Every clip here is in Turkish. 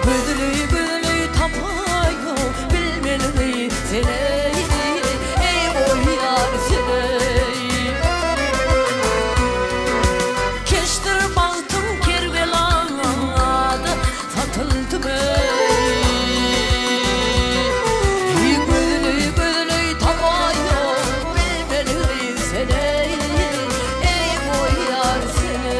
Güdülü güdülü tapayo bilmeli seni. Ey boy yar seni. Keştir baktım kervelada satıldı ey. Güdülü güdülü tapayo bilmeli seni. Ey boy yar seni.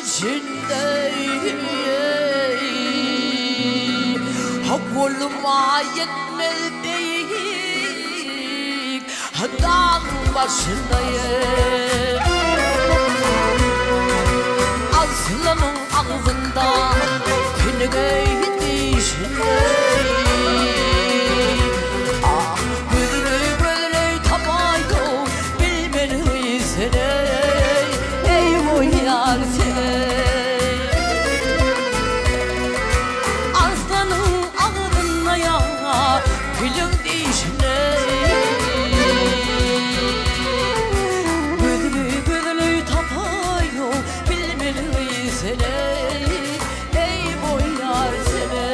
İçinde koluma yetmez değil, dağ başındayım. Aslanın ağzında pinigey dişindeyim. Ah güdülü güdülü tapayo bilmeli seni. Ey boy yar seni. Aslanın ağzında ya pilin dişine. Güdülü güdülü tapayo bilmeli seni. Ey boy yar seni.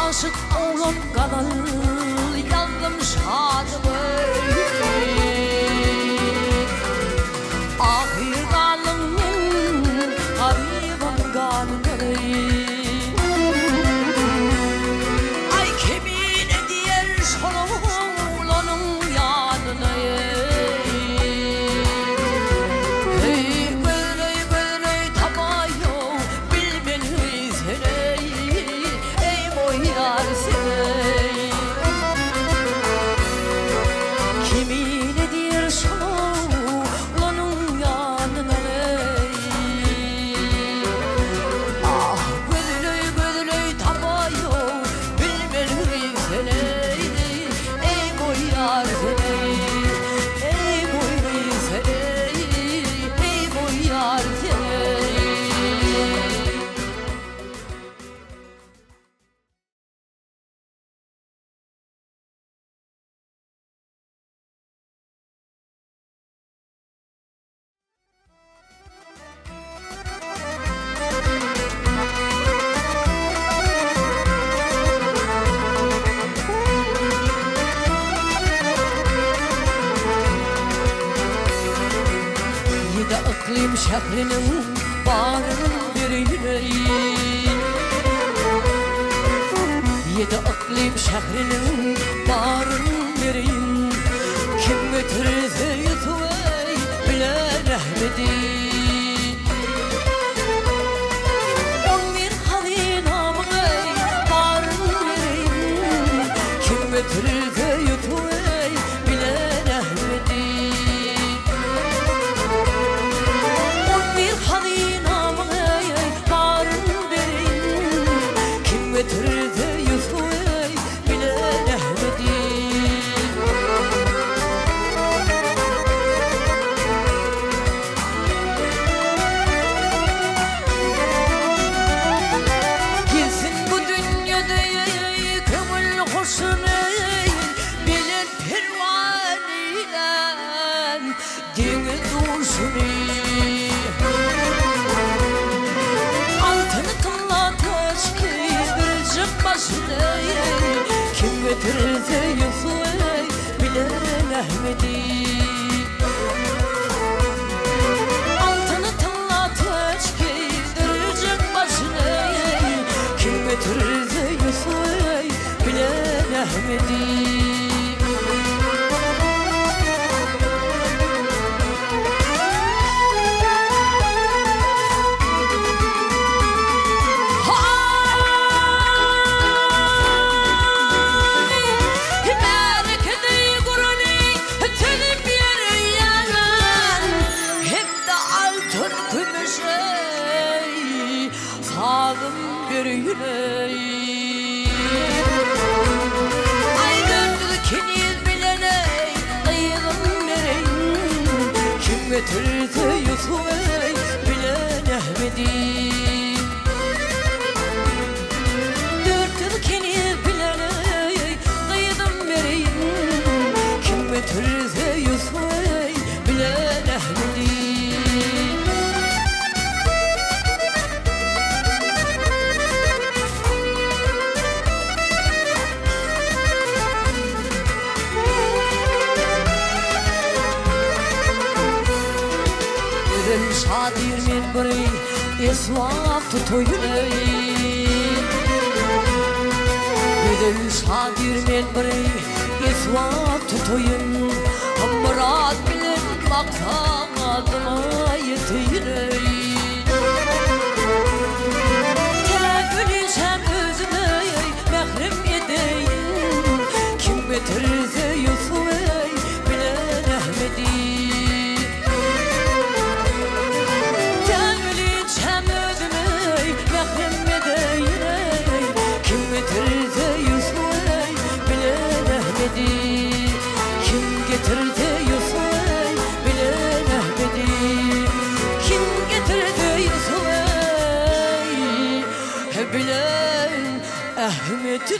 Aşık oğlum kadar yandım şadım ey. Ahir kalımın haribim kalım ey. Ay kemine diğer şoğlanın yanına ey. Hey böyle böyle tabayo bilmeli seni. Ey boy yar seni. Kimine diğer şoğlanın yanına ey. Ah güdülü güdülü tabayo bilmeli seni. Ey boy yar seni. Ey boy seni. Ey boy yar seni. Yedi iklim şehrinin bağrının birine. Yedi iklim şehrinin bağrının birine. Kim götürürse yutuvey bilen Ahmet'i. 11 hazinamın ey bağrının birine. Kim götürürse yutuvey bilen Ahmet'i. Hazinamın ey bağrının birine. Kim götürürse yutuvey bilen Ahmet'i. Gitsin bu dünyada kömül hoşun ey. Bilen pervaneyden deniz dursun ey. Altını kılla teşkil başına ey. Kim götürürse yutuvey bilen Ahmet'i. Altını kılla teşkil başına ey. Kim götürürse yutuvey bilen Ahmet'i. Hey, yüreğine. Ay döndü keniz bilene kıyılım vereyim. Kim getirdi Yusuf'u bilen Ahmet'i. Döndü keniz bilene kıyılım vereyim. Kim getirdi Yusuf'u bilen Ahmet'i. Şadir men biri esvap tutoyune. Bedel şadir men biri esvap tutoyun. Murat bilen maksadıma yeteyine. Tegülüşem özüme mehrem edeyim. Kim getirse Yusuf'u bilen Ahmet'i. Kim getirdi Yusuf'u bilen Ahmet'i. Kim getirdi Yusuf'u bilen Ahmet'i.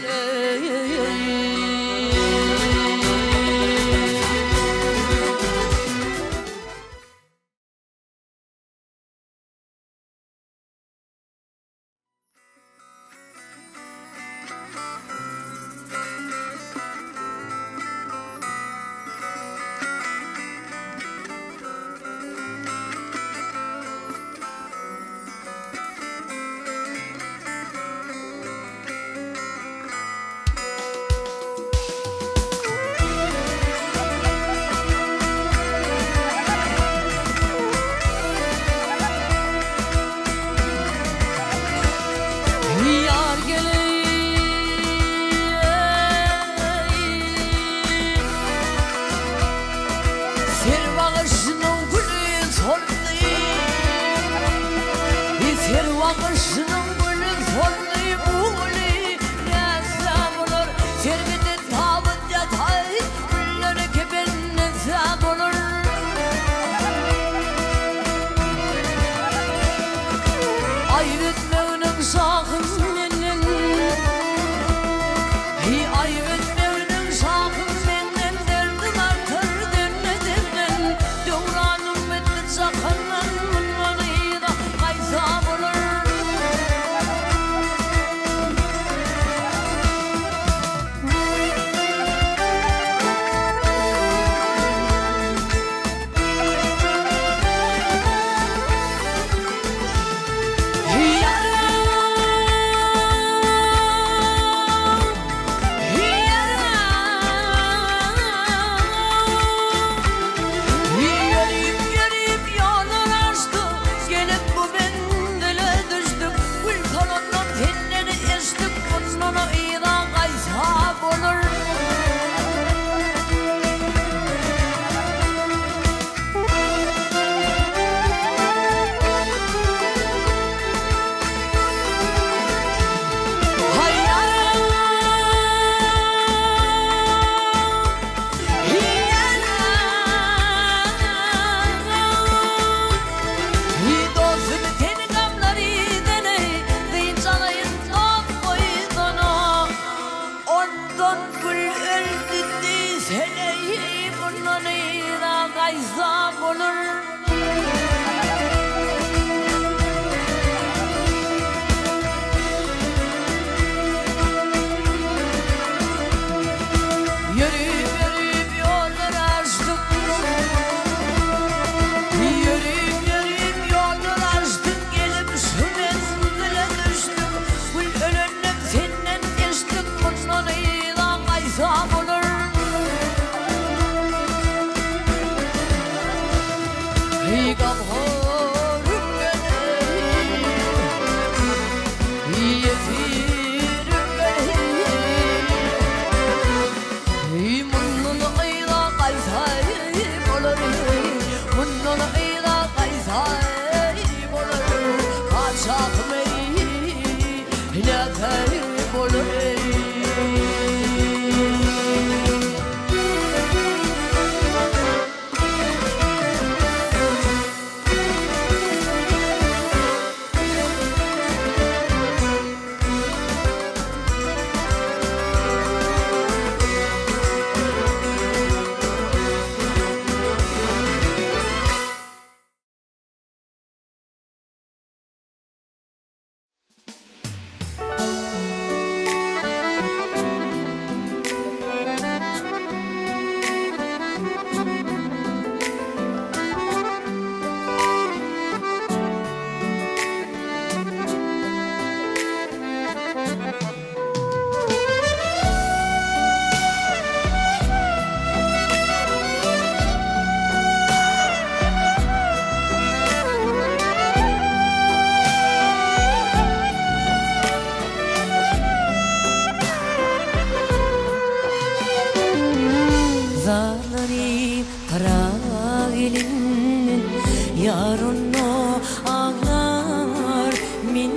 Yarını ağlar min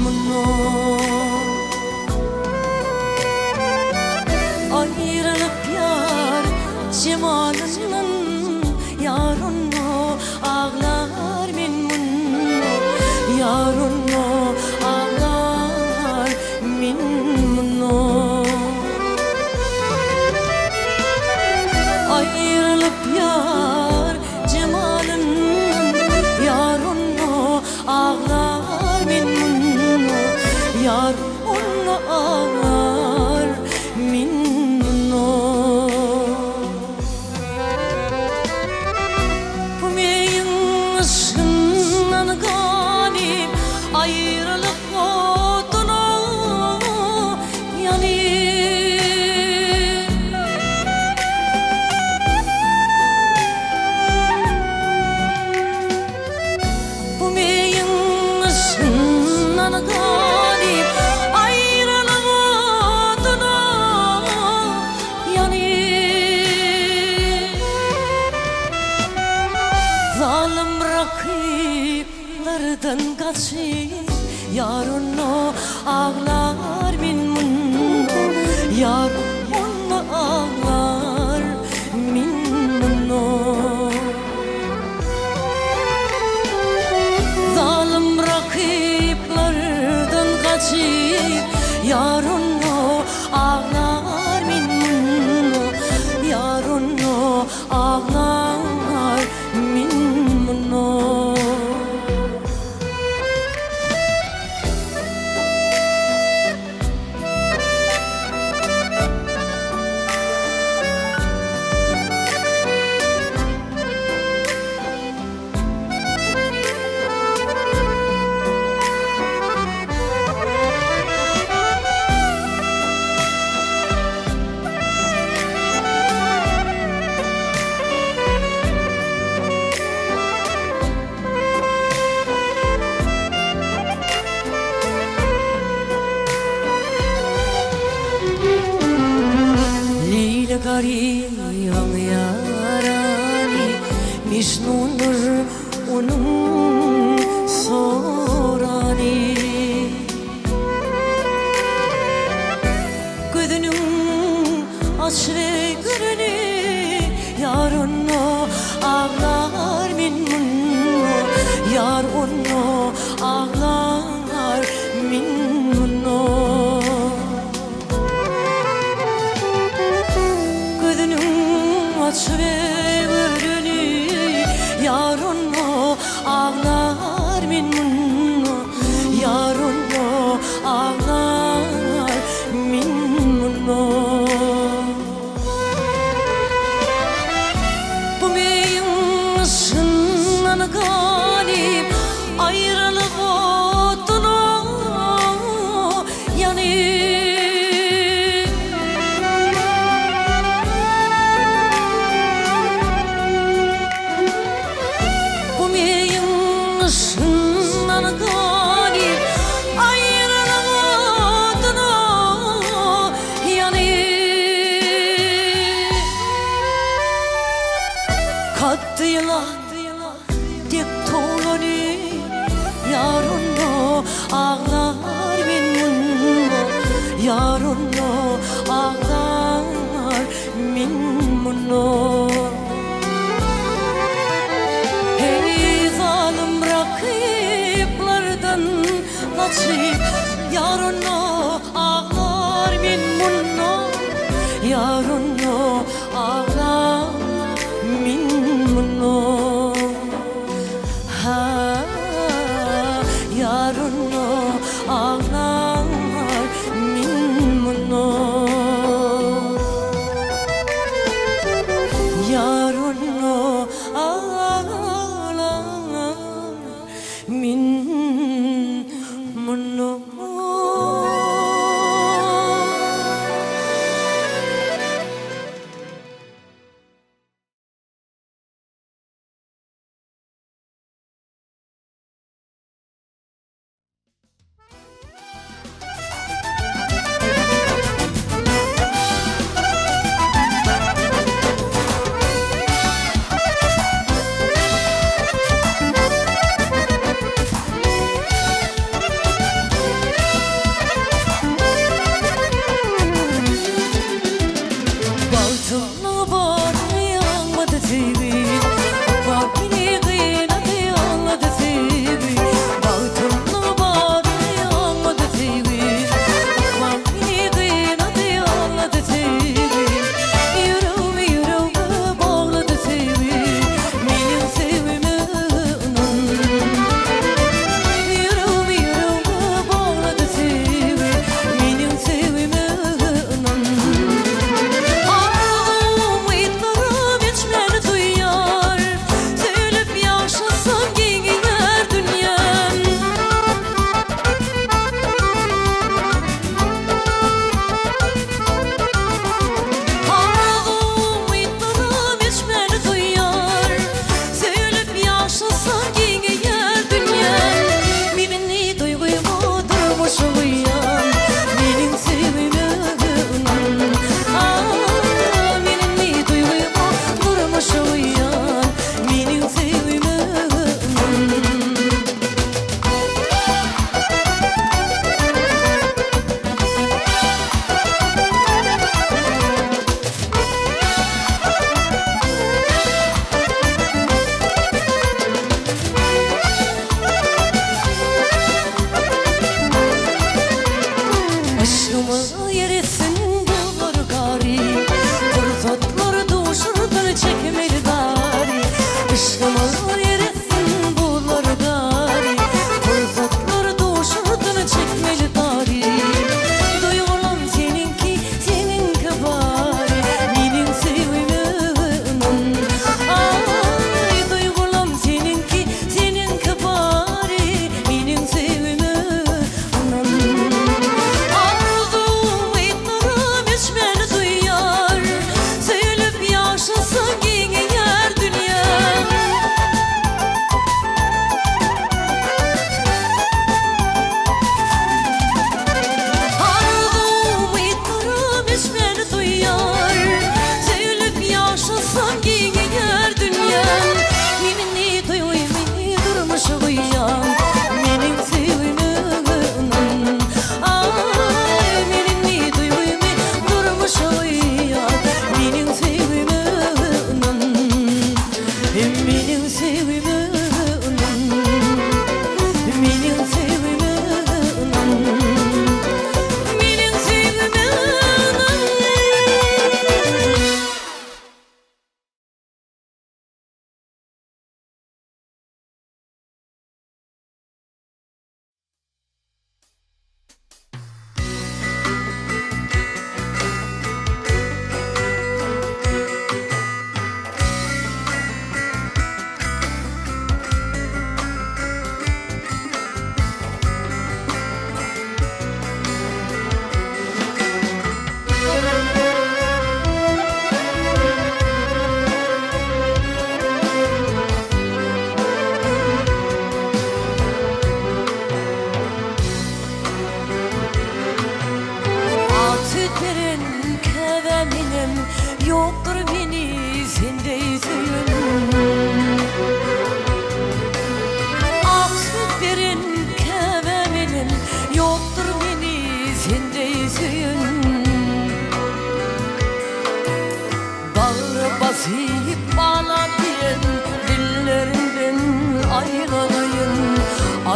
munno. Ayrılıp yar cemalının, yarını ağlar min munno. Yarını ağlar min munno. Ayrılıp yar cemalının, yarını ağlar min munno. Yar onu ağlar min munno. Bu meyin ışığından galip ayrılık odunu yanır. Bu meyin ışığından galip ayrılık odunu yanır. Zalim rakiplerden kaçıp yarını ağlar min munno. Yar onu ağlar min munno. Zalim rakiplerden kaçıp yarını ağlar min munno. Yarını ağlar min munno. Leyla garip yarani Mecnun'dur onun sorani. Gözünün aç ve görünü, yarını ağlar min munno. Yar onu ağlar min munno. Aç ve görünü, yarını ağlar min munno. Yarını ağlar min munno. Bu meyin ışığından galip ayrılık odunu yanır. Işığından galip ayrılık odunu yanır. Kaddıyla tek toğlanı, yarını ağlar min munno. Yarını ağlar min munno. Kaçıp yarını ağlar min munno. Yarını ağlar min munno. Ha, yarını ağlar min munno. Yarını ağlar min munno.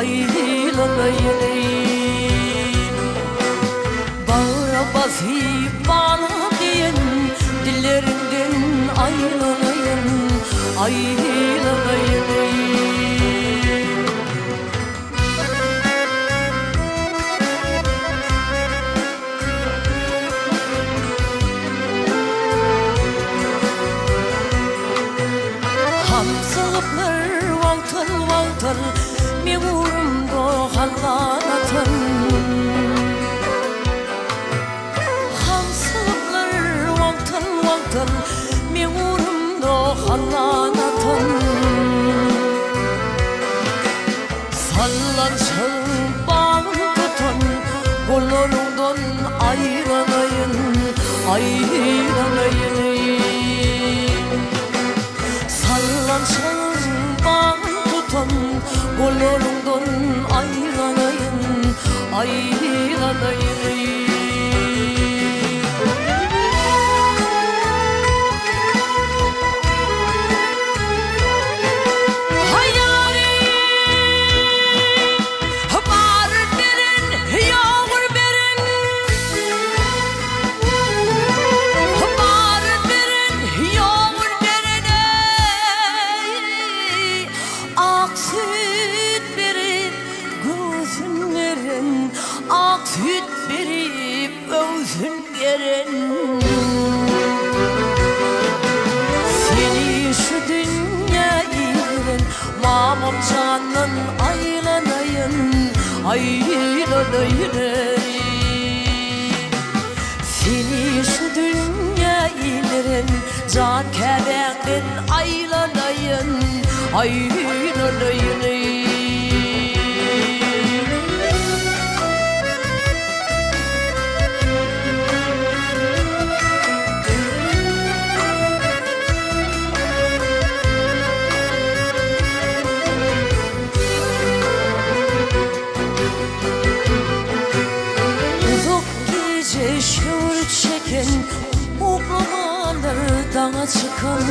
aylanayın. Bağıra basıp bana diyen dillerinden aylanayın, aylanayın. Hamsılıplar valtır valtır memurumda hallanatın. Hamsılıplar valtır valtır memurumda hallanatın. Sallançın bağım tutun kollarımdan aylanayın, aylanayın. Sallançın bağım tutun kollarımdan aylanayın, aylanayın. Ak süt verip özün veren, seni şu dünyayı veren mamam canın aylanayın, aylanayın. Seni şu dünyayı veren can kebeğin aylanayın, aylanayın. Şur çeken uğlamalar dağa çıkan,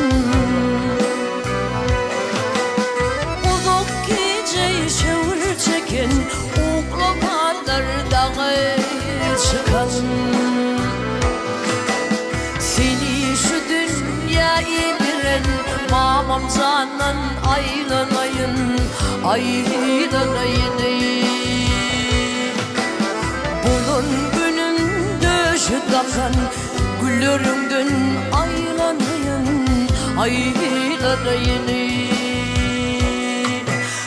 uzak gece şur çeken uğlamalar dağa çıkan. Seni şu dünyayı veren mamam canan aylanayın, aylanayın. Bunun dakan güllerimden aylanayın, aylanayın.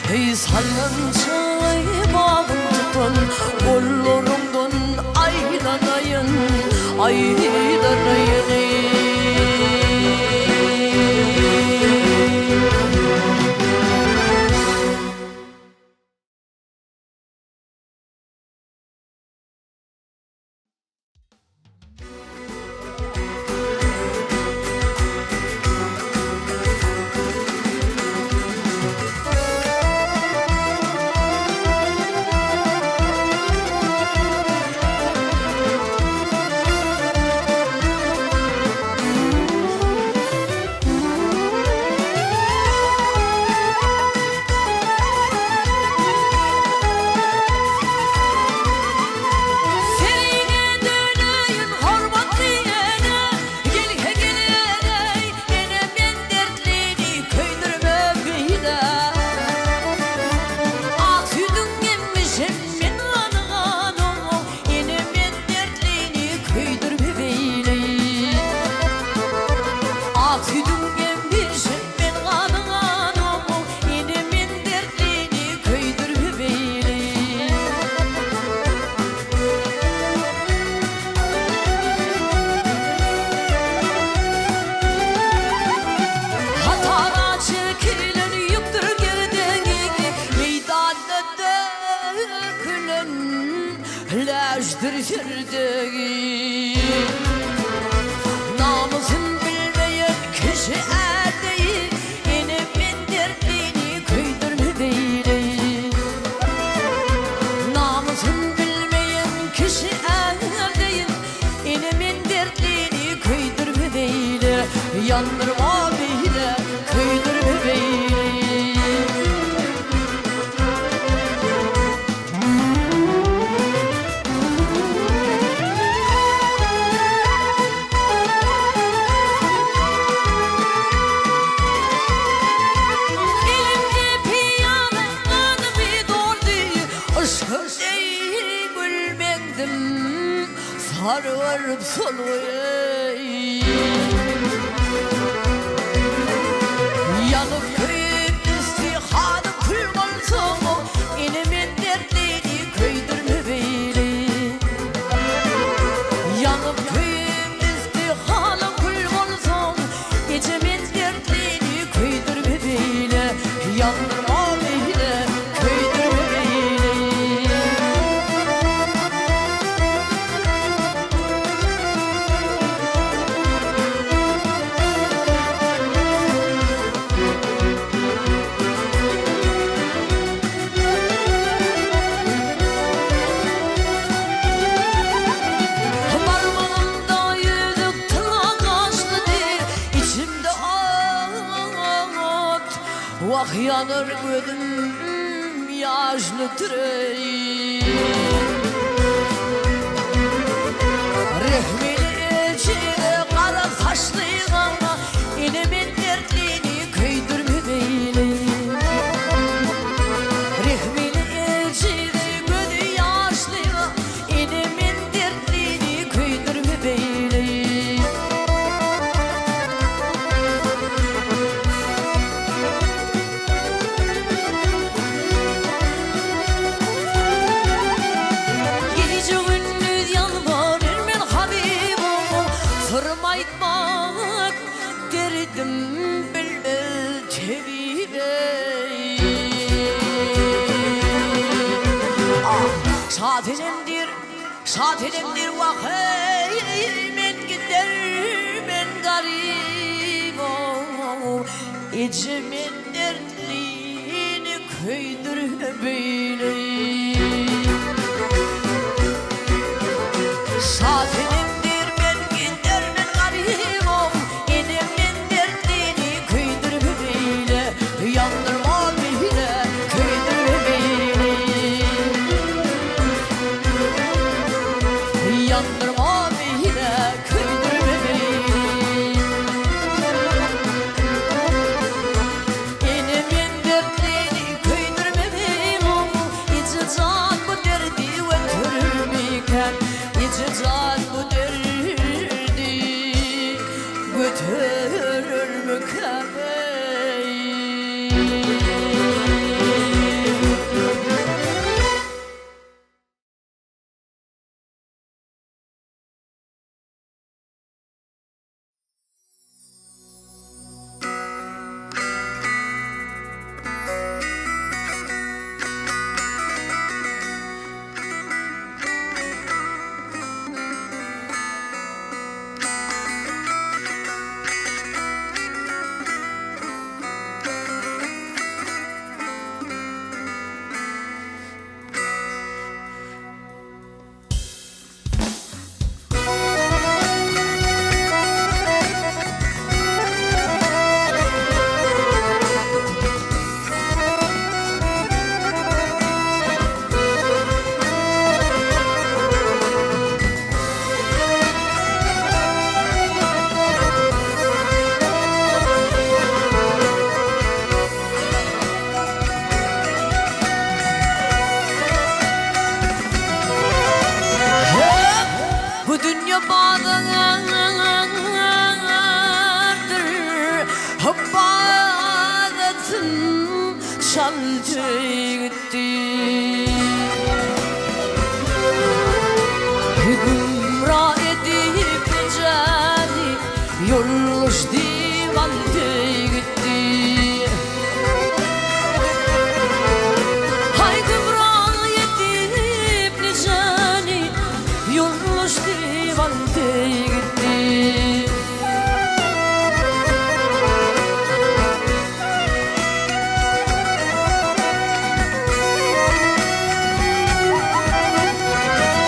Hey sallançay bağım tutun kollarımdan aylanayın, aylanayın. Namusun bilmeyen kişi değil, yine min dertliğini köydürme beyle. Namusun bilmeyen kişi değil, yine min dertliğini köydürme beyle. Yandırma beyle, köydürme beyle. sarı varıp soluyor. Yanıp köyüm istihanı kül olsun, inimin dertliğini köydürme beyle. Yanıp köyüm istihanı kül olsun, gecemin dertliğini köydürme beyle. Yandırma beyle, köydürme beyle. Parmağımda yüzük tırnak kaşlıdır, içimde ağıt. Vah yanır gözüm yaşlıdır ey. Rehmini içine kara saçlıyla, inimin dertliğini köydürme beyle. Rehmini içine gözü yaşlıyla, inimin dertliğini köydürme beyle. Gece gündüz yalvarır men Habibim, sırma aytmak derdim bilmez tebibe. Şadilimdir vakey men gider men garip. İçimin dertliğini köydürme beyle. Şadilimdir men gider men garip, inimin dertliğini köydürme beyle. Yandırma beyle, köydürme beyle. Yandırma beyle, köydürme beyle. İnimin dertliğini köydürme beyle. İçi can bu derdi götürürmüken, İçi can bu derdi götürürmüken ey. Bu dünya bağlardır, bağdatın çaldı gitti. Gümrah edip cani yolluş divandı gitti. Hay gümrah edip cani yolluş divandı gitti.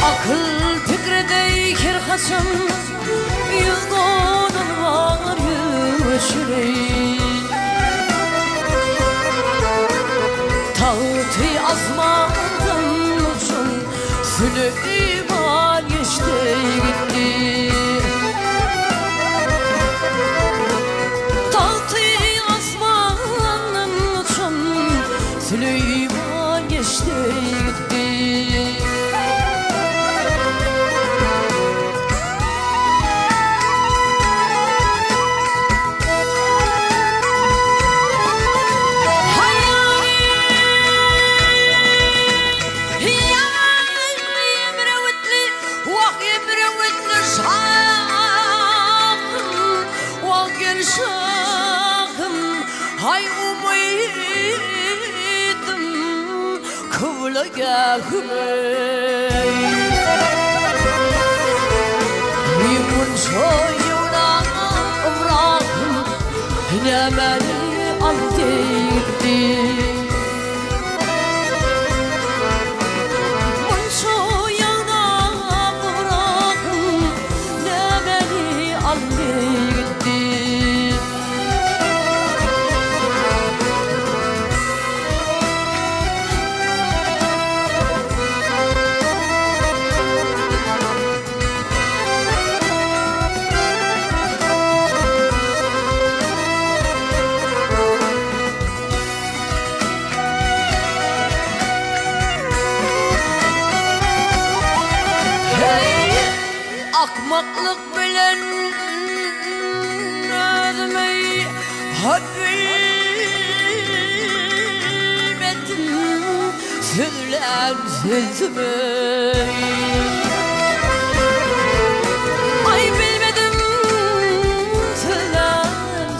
Akıl fikredeyker haçan yılgonun var yüşürey. Tağıtı azmadın uçun Süleyman geçti gitti. Tağıtı azmadın uçun Süleyman geçti gitti. kıvlaga hümey Mimun soyuna ıvrağım ne beni aldırdı Mun soyuna ıvrağım ne beni aldırdı Akmaklık bilen özmeyi bilmedim Sözler sözümü Ay bilmedim sözler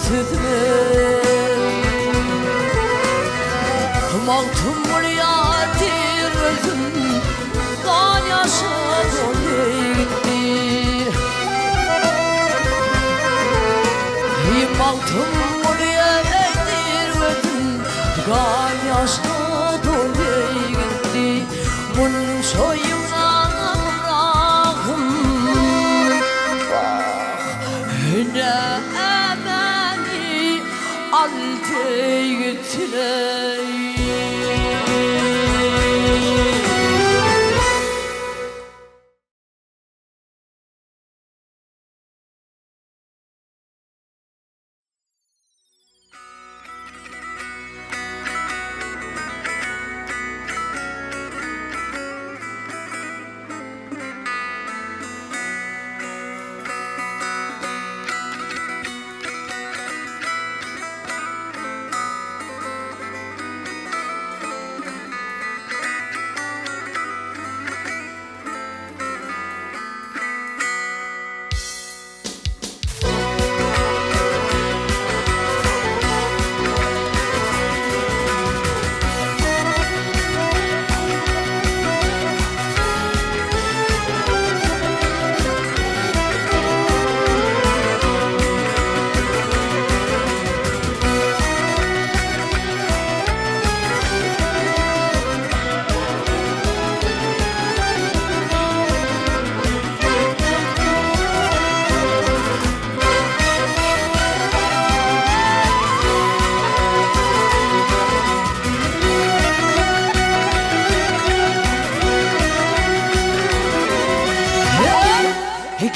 sözümü Mağtum buryadır özüm Kan yaşa dolu gitti Mağtum buraya eğdirmedim Kan yaşa dolu gitti Mun soyuna bırakım Ne beni aldı götüreyim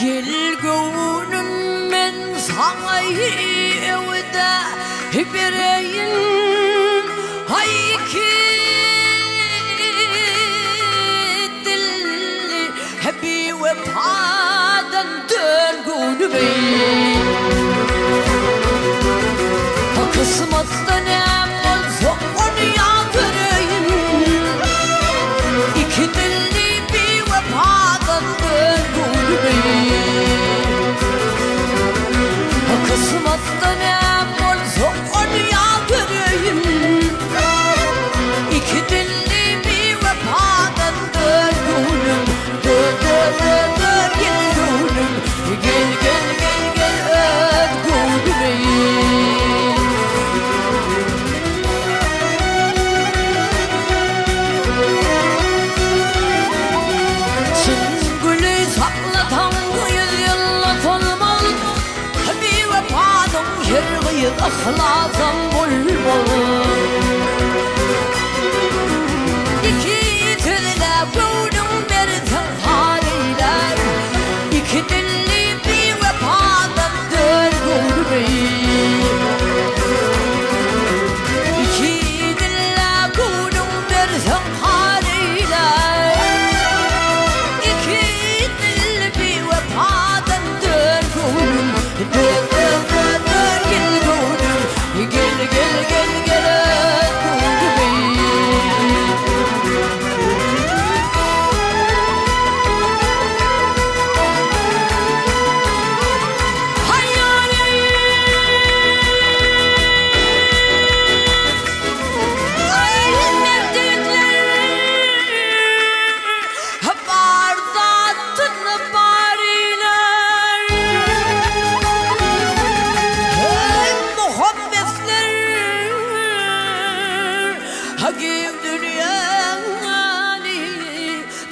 Gel gönlüm ben sana evde bireyim Hay ki dilli hebi vefadan dön gönlüm Kısmette ne olsa onu yağdırayım İki dilli bir vefadan dön gönlüm Kısmette ne olsa onu yağdırayım İki dilli bir vefadan dön gönlüm Dön dön dön dön gel gönlüm Gel gel gel gel öt gönlüm Akhlazam bulbul İki tülle gönlüm berzen haliler İki dilli bir vefadan dön gönlüm İki dille gönlüm berzen haliler İki dilli bir vefadan dön gönlüm Dön dön dön dön gel gönlüm Gel gel gel gel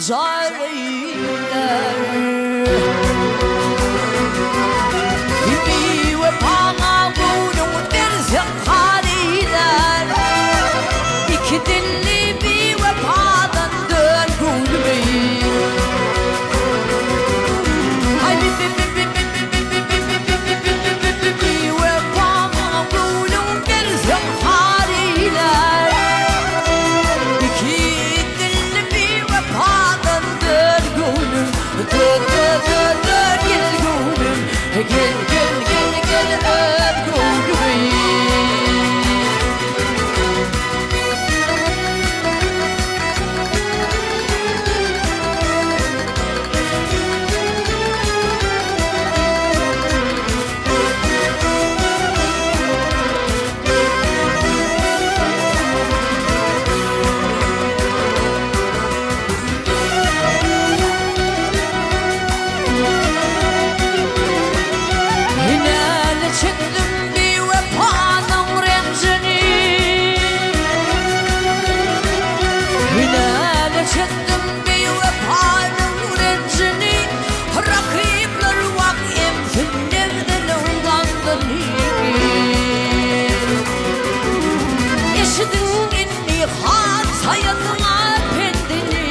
zar eyler. Bir vefana bunun dersen haliler. İki dilli bir vefadan dön gülmeyi. Hay bir vefana bunun dersen haliler. İki dilli bir vefadan dön gülüm. Dön dön dön dön gel gülüm. Gel gel gel gel öp gülüm. Yine çektim bir vefanın rencini. Yine çektim bir vefanın rencini. Rakipler vakit nereden umlandın? Eşidin inni hat sayatına kendini.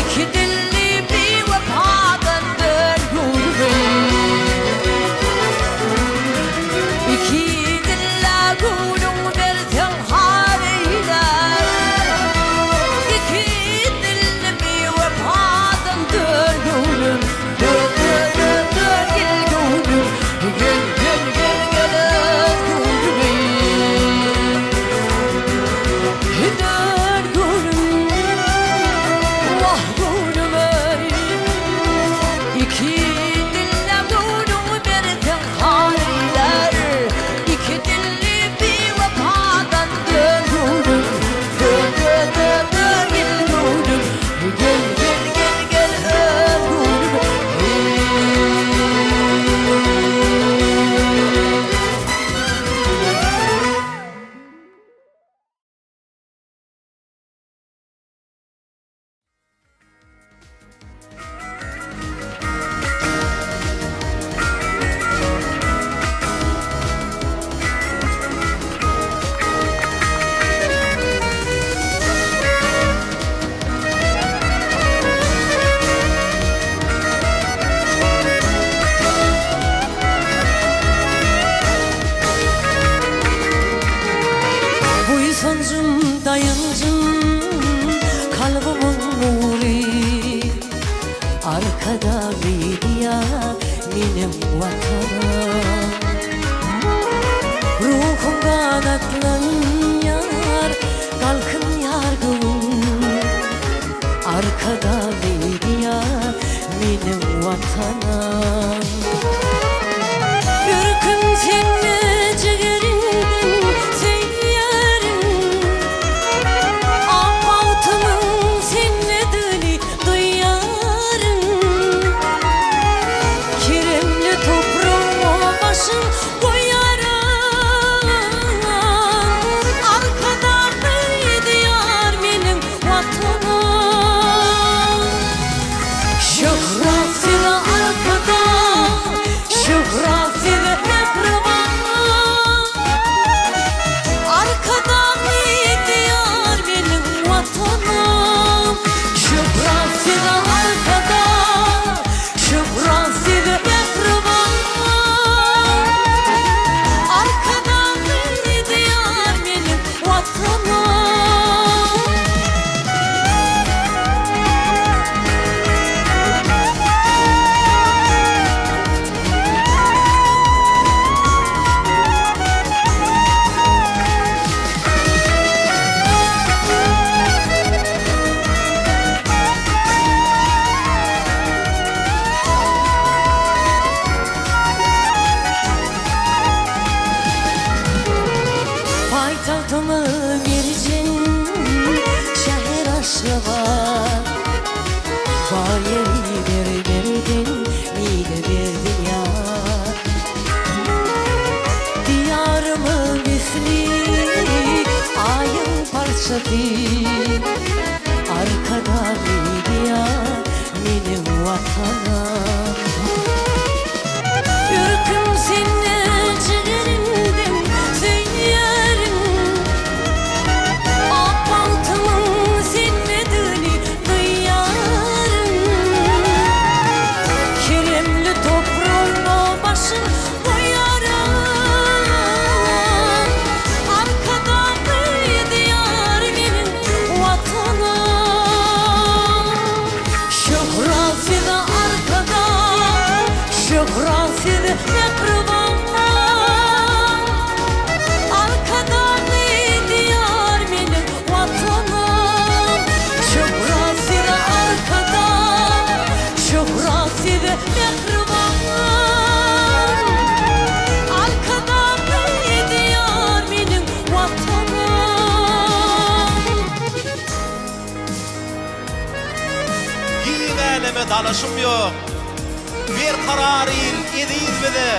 İki dilli bir vefadan dön gülmeyi. İki dille gülüm dersen haliler. İki dilli bir vefadan dön gülüm. Dön dön dön dön gel gülüm. Gel gel gel gel gülüm. Dön gülüm. Vah gülüm ey. İki dille gülüm dersen haliler. İki dilli bir vefadan dön gülüm. Dön dön dön dön gel gülüm. Gel gel gel gel öp gülüm. Bu sancım dayancım kalbimin nuri. Arkada Lidya benim vatanım. Ruhumdan atlan yar kalkın yargım. Arkada Lidya benim vatanım. Bir gün seninle ciğerimden seyyarım. Ahvatımın sinledini duyarım. Kiremli toprağıma başım koyarım. Arkada bir diyar benim vatanım. Şöhretiyle arkada, şöhretiyle hep rıvan. Arkada bir diyar benim vatanım. Şöhretiyle arkada, şöhretiyle hep rıvan. Arkada bir diyar benim vatanım. Paytahtımı vereceksin şehir aşrava. Bayeri verdin, mide verdin ya. Diyarımı misli ayın parçası. Arkada diyar benim vatanım. Ürküm senin ciğerinden söylerim, ak baltımın sinmediğini duyarım. Keremli toprağına başım koyarım. Arkada diyar benim vatanım. Şöhrası da arkada, şöhrası da mekrubana. Arkada diyar benim vatanım. Şöhrası da arkada, şöhrası da mekrubana. Arkada diyar benim vatanım. Yiğin eleme dalaşım yok. Bir kararil ediyir bide.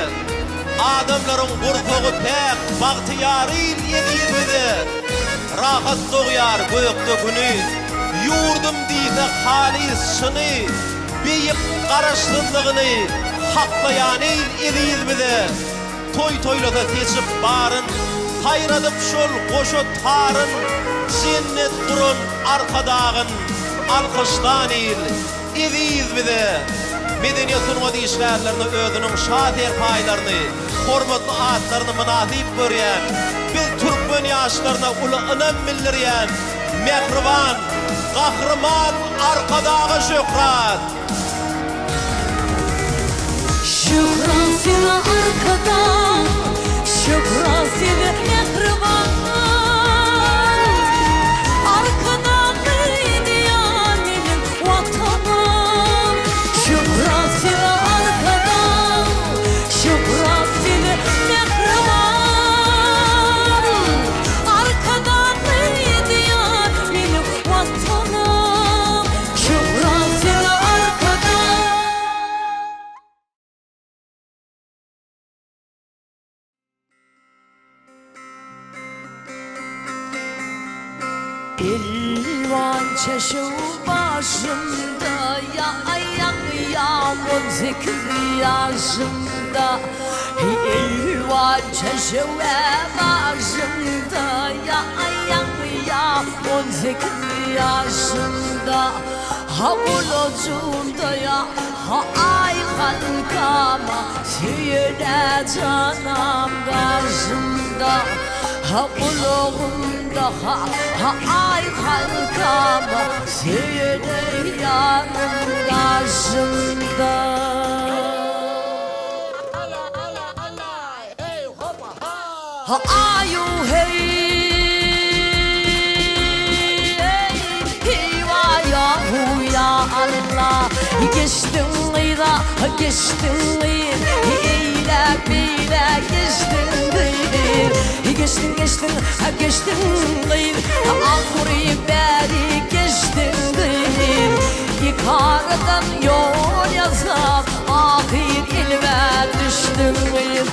Adamların gurfogu pek bahtiyaril ediyir bide. Rahat doğyar gökte günü. Yurdum deyde halis şını. Beyik karışlılığını haklayanil ediyir bide. Toy toylata teçip barın. Hayradıp şol koşu tarın. Cennet kurun arkadağın. Alkışlan il ediyir bide. Medeniyetin o deyişlerlerini ödünün şadir paylarını, hormatlı adlarını münasip görüyen, biz Türkmen yaşlarına ulu ınam bildiriyen, mehriban, kahraman arkadağı Şöhrat. Şöhrası da arkada, şöhrası da mekrubana. Arkada diyar benim vatanım. Şöhrası da arkada, şöhrası da mekrubana. Arkada diyar benim vatanım. Şöhrası da arkada. Elvan çeşu başımda, ya ayak yağmur 8 yaşımda. Elvan çeşu başımda, ya ayak yağmur 8 yaşımda. Ha bulucumda ya, ha ay halkama, seyre canım karşımda. Ha buluğumda, ha ay halkama, seyre yanım karşımda. Ha ayu hey, hey va ya hu ya Allah. Geçtin gıyda, geçtin gıyır, eyle beyle geçtin gıyır. Geçtin geçtin, geçtin gıyır, ağrıyı beri geçtin gıyır. Yukarıdan yol yazam, ahir ilme düştün gıyır.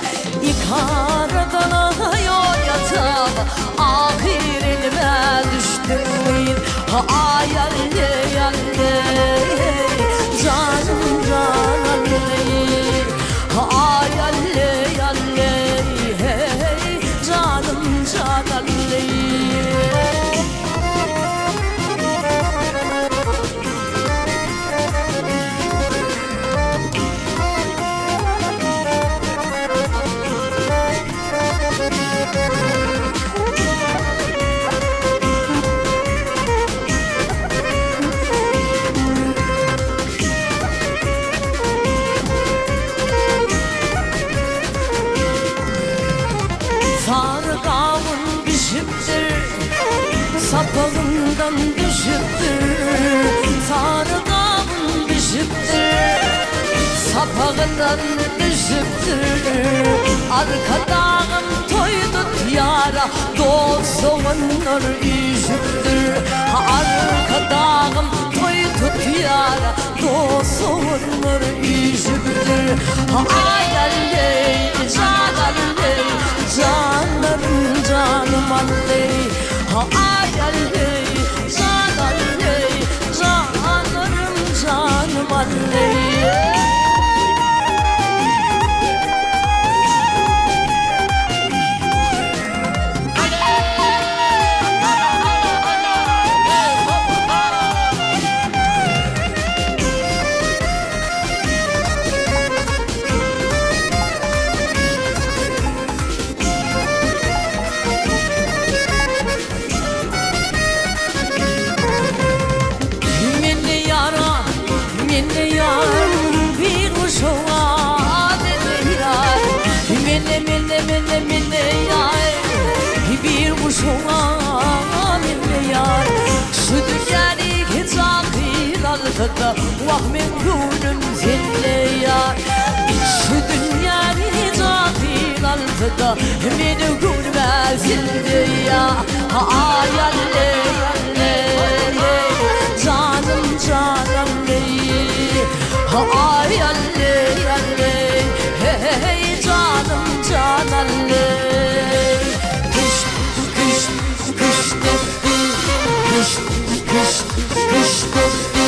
Yukarıdan yol yazam, ahir ilme düştün gıyır. Ay alle alle, canım canım alle. Ay alle alle, hey canım canım alle. Sargağın düşüptür, sapağından düşüptür. Sargağın düşüptür, sapağından düşüptür. Arkadağın toydu yara, dostuğunlar üşüptür. Arkadağın toydu yara, dostuğunlar üşüptür. Ay alley, can alley, canlarım canım alley. Ay alley, can alley, canlarım minne yar bir kuşuna minne yar şu dünyadaki cahil vah men gönlüm seninle yar şu dünyadaki cahil meni gönlüme ya ay alle canım canım ay alle hey canım canım kış kış kış kış kış kış kış